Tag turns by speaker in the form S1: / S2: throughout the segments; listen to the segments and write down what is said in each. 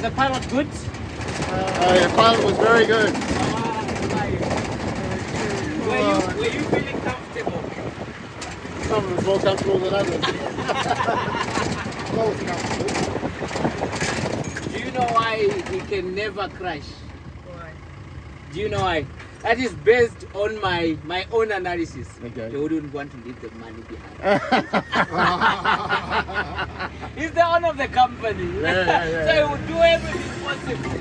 S1: the pilot good?
S2: The pilot was very good.
S1: Were you feeling comfortable?
S2: Some of us more comfortable than others. Most comfortable.
S1: Do you know why he can never crash?
S3: Why?
S1: Do you know why? That is based on my own analysis.
S2: Okay.
S1: He wouldn't want to leave the money behind. He's the owner of the company.
S2: Yeah.
S1: So he would do everything possible.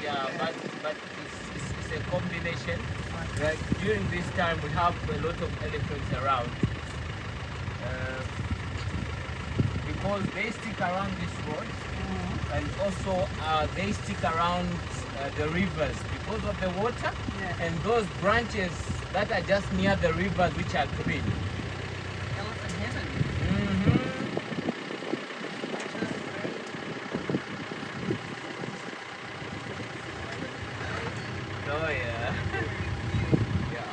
S1: Yeah, but it's a combination. Right? During this time, we have a lot of elephants around because they stick around this road, and also they stick around the rivers because of the water and those branches that are just near the rivers, which are green.
S3: Elephant heaven.
S1: Oh yeah. Yeah.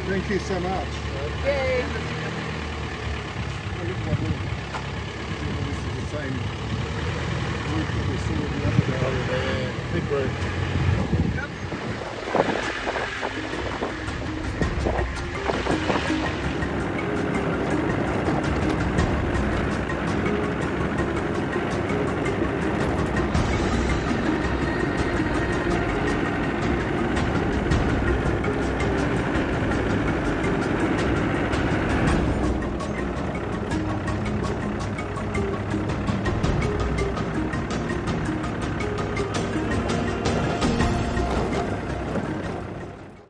S2: Thank you so much.
S1: Okay.
S2: Look at that little. This is the same group that we saw the other day. Big group.